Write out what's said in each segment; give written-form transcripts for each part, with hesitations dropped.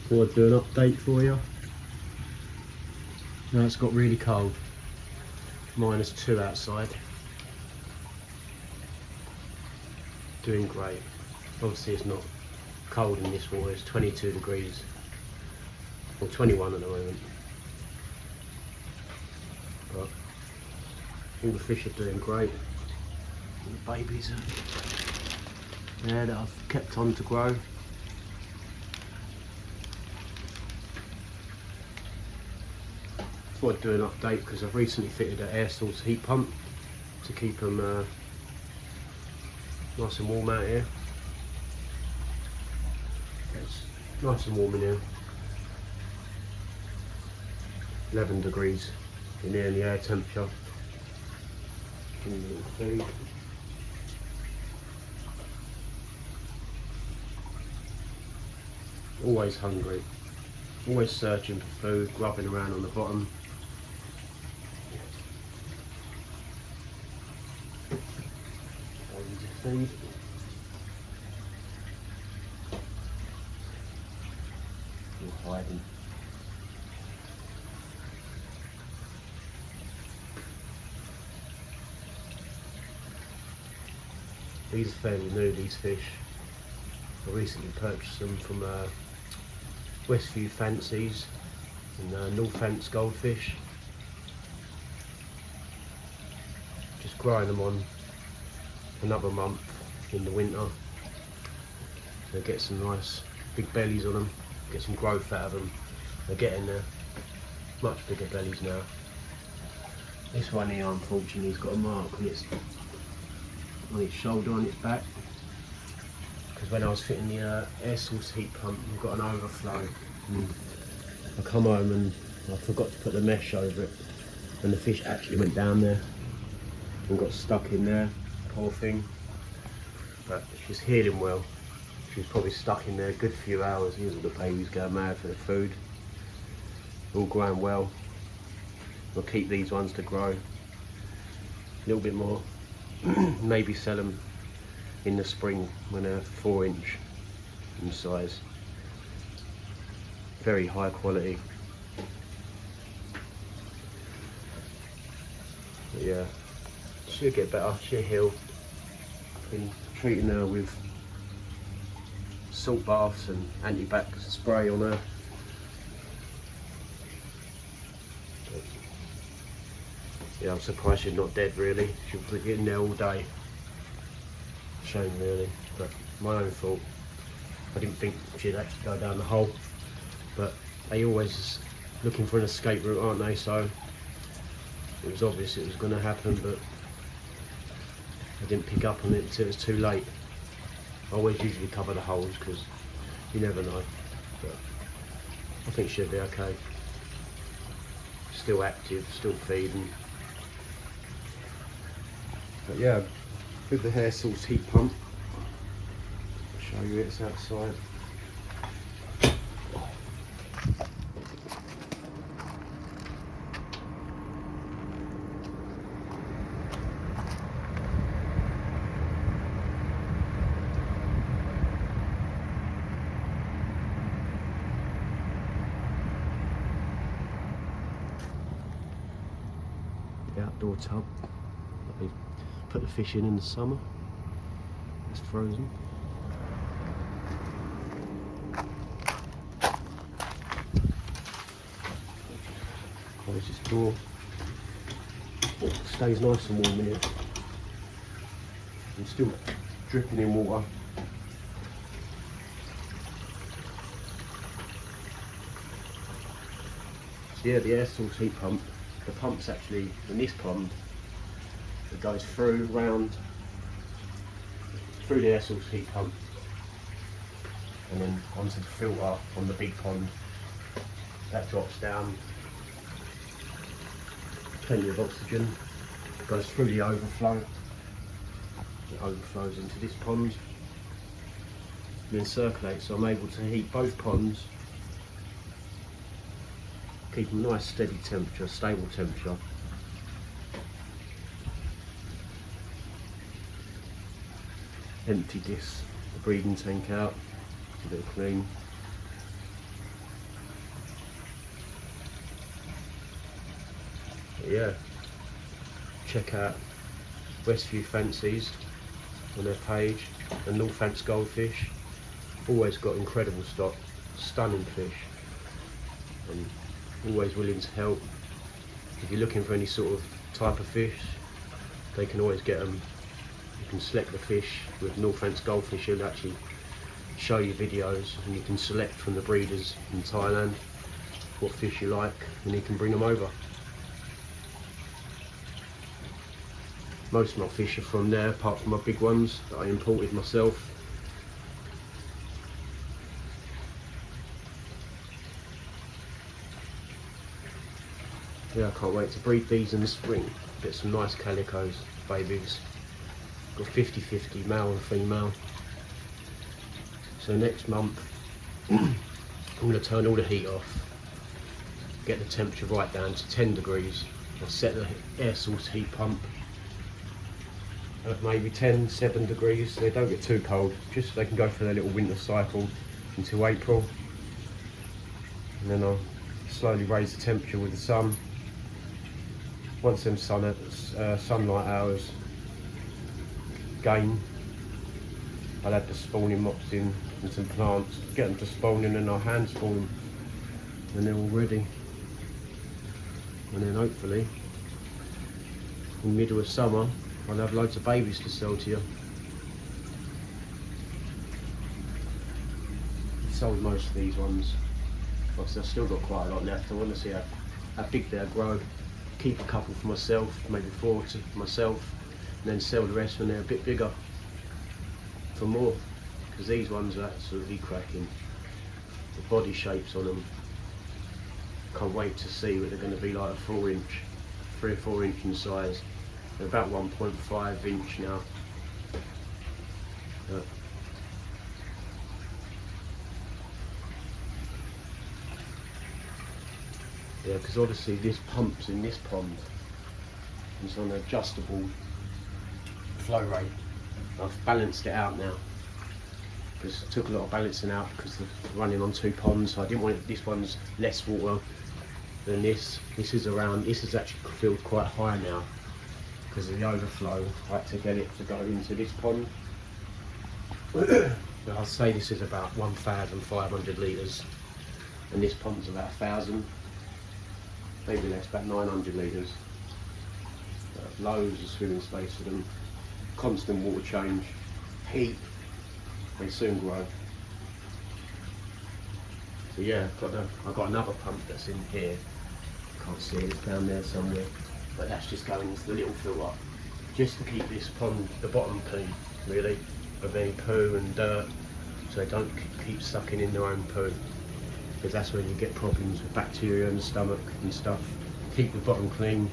Thought I'd do an update for you. Now it's got really cold. -2 outside. Doing great. Obviously it's not cold in this water, it's 22 degrees. Or 21 at the moment. But all the fish are doing great. The babies are there that I've kept on to grow. Thought I'd do an update because I've recently fitted an air source heat pump to keep them nice and warm out here. It's nice and warm in here. 11 degrees in here in the air temperature. Give me a little food. Always hungry, always searching for food, grubbing around on the bottom. Feed. Still hiding. These are fairly new, these fish. I recently purchased them from Westview Fancies and fancygoldfish. Just growing them on another month in the winter. So get some nice big bellies on them, get some growth out of them. They're getting there, much bigger bellies now. This one here, unfortunately, has got a mark on its shoulder, on its back, because when I was fitting the air source heat pump, I've got an overflow. I come home and I forgot to put the mesh over it, and the fish actually went down there and got stuck in there. Poor thing, but she's healing well. She was probably stuck in there a good few hours. These are the babies going mad for the food. All growing well. We'll keep these ones to grow a little bit more. Maybe sell them in the spring when they're 4-inch in size. Very high quality. But yeah, she'll get better, she'll heal. Been treating her with salt baths and anti-bac spray on her. But yeah, I'm surprised she's not dead really. She'll be in there all day. Shame really, but my own fault. I didn't think she'd actually go down the hole, but they always looking for an escape route, aren't they? So it was obvious it was going to happen, but I didn't pick up on it until it was too late. I always usually cover the holes because you never know, but I think she'll be okay. Still active, still feeding. But yeah, with the air source heat pump, I'll show you it's outside. The outdoor tub that we put the fish in the summer. It's frozen. Close this door. Oh, it stays nice and warm in here. I'm still dripping in water. So yeah, the air source heat pump. The pump's actually in this pond. It goes through the air source heat pump and then onto the filter on the big pond. That drops down. Plenty of oxygen. It goes through the overflow. It overflows into this pond and then circulates. So I'm able to heat both ponds. Keep a nice steady temperature, stable temperature. Empty this, the breeding tank out, give it a clean. But yeah, check out Westview Fancies on their page, and North Fancy Goldfish. Always got incredible stock, stunning fish, and always willing to help. If you're looking for any sort of type of fish, they can always get them. You can select the fish with North Fancy Goldfish. He'll actually show you videos, and you can select from the breeders in Thailand what fish you like, and he can bring them over. Most of my fish are from there, apart from my big ones that I imported myself. Yeah, I can't wait to breed these in the spring. Get some nice calicos, babies. Got 50-50 male and female. So next month I'm going to turn all the heat off, get the temperature right down to 10 degrees. I'll set the air source heat pump at maybe 7 degrees, so they don't get too cold, just so they can go through their little winter cycle until April. And then I'll slowly raise the temperature with the sun. Once them sunlight hours gain, I'll add the spawning mops in and some plants, get them to spawn, and then I'll hand spawn them when they're all ready. And then hopefully in the middle of summer I'll have loads of babies to sell to you. I've sold most of these ones, but I've still got quite a lot left. I want to see how big they'll grow. Keep a couple for myself, maybe 4 for myself, and then sell the rest when they're a bit bigger for more, because these ones are absolutely cracking. The body shapes on them, can't wait to see what they're going to be like. 3 or 4 inch in size. They're about 1.5 inch now. Yeah, because obviously this pump's in this pond. It's on an adjustable flow rate. I've balanced it out now, because I took a lot of balancing out because of running on 2 ponds. So I didn't want it, this one's less water than this. This is actually filled quite high now because of the overflow. I had to get it to go into this pond. But I'd say this is about 1,500 litres, and this pond's about 1,000, maybe less, about 900 litres. Loads of swimming space for them, constant water change, heat, they soon grow. So yeah, I've got another pump that's in here, can't see it, it's down there somewhere, but that's just going into the little filter, just to keep this pond, the bottom clean really, of any poo and dirt, so they don't keep sucking in their own poo, because that's when you get problems with bacteria in the stomach and stuff. Keep the bottom clean,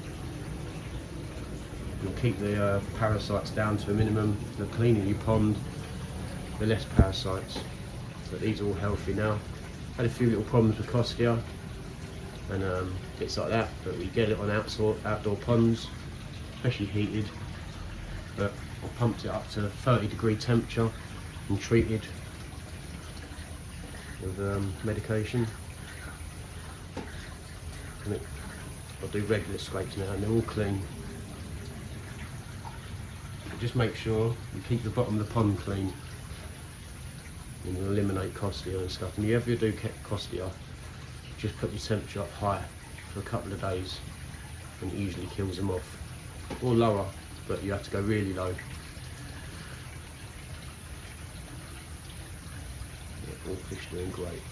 and keep the parasites down to a minimum. The cleaner your pond, the less parasites. But these are all healthy now. Had a few little problems with Costia and bits like that, but we get it on outdoor ponds, especially heated. But I pumped it up to 30-degree temperature and treated with medication. And I'll do regular scrapes now, and they're all clean. Just make sure you keep the bottom of the pond clean, and you'll eliminate Costia and stuff. And if you do get Costia, just put the temperature up high for a couple of days, and it usually kills them off. Or lower, but you have to go really low. Yeah, all fish doing great.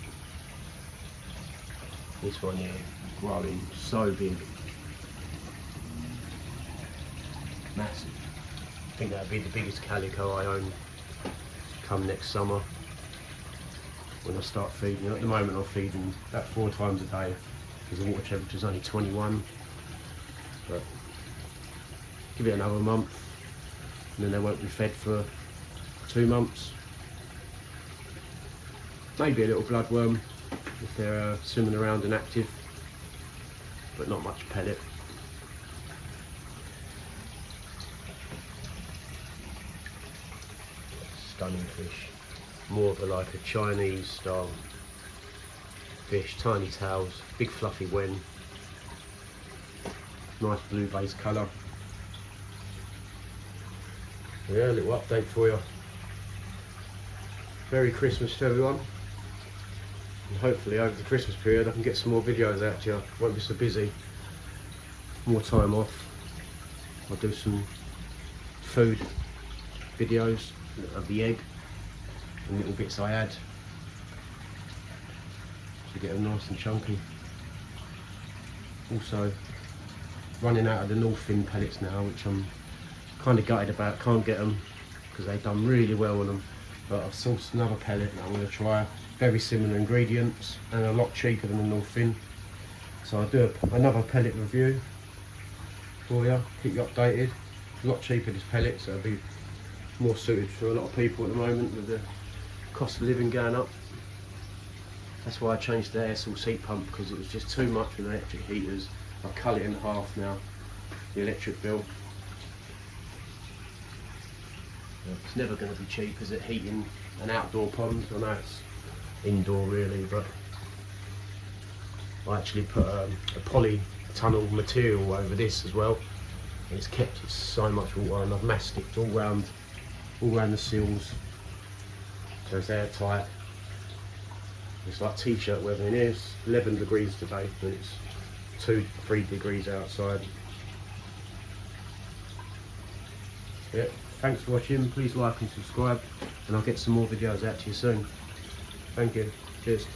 This one here, growing so big, massive. I think that'll be the biggest calico I own come next summer when I start feeding. At the moment I'm feeding about 4 times a day because the water temperature is only 21, but give it another month and then they won't be fed for 2 months. Maybe a little bloodworm if they're swimming around and active, but not much pellet. Stunning fish, more of like a Chinese style fish, tiny tails, big fluffy wen. nice blue base colour. Yeah, a little update for you. Merry Christmas to everyone. And hopefully over the Christmas period I can get some more videos out to you. Won't be so busy. More time off. I'll do some food videos of the egg and little bits I add to get them nice and chunky. Also running out of the North Fin pellets now, which I'm kind of gutted about. Can't get them because they've done really well on them, but I've sourced another pellet that I'm going to try. Very similar ingredients and a lot cheaper than the North Fin, so I'll do another pellet review for you, keep you updated. A lot cheaper this pellet, so it'll be more suited for a lot of people at the moment with the cost of living going up. That's why I changed the air source heat pump, because it was just too much with electric heaters. I've cut it in half now, the electric bill. It's never going to be cheap, is it, heating an outdoor pond? I know it's indoor really, but I actually put a polytunnel material over this as well, and it's kept so much water, and I've masticed all round the seals so it's airtight. It's like t-shirt weather in here. It's 11 degrees today, but it's 2-3 degrees outside. Yeah, thanks for watching. Please like and subscribe, and I'll get some more videos out to you soon. Thank you. Cheers.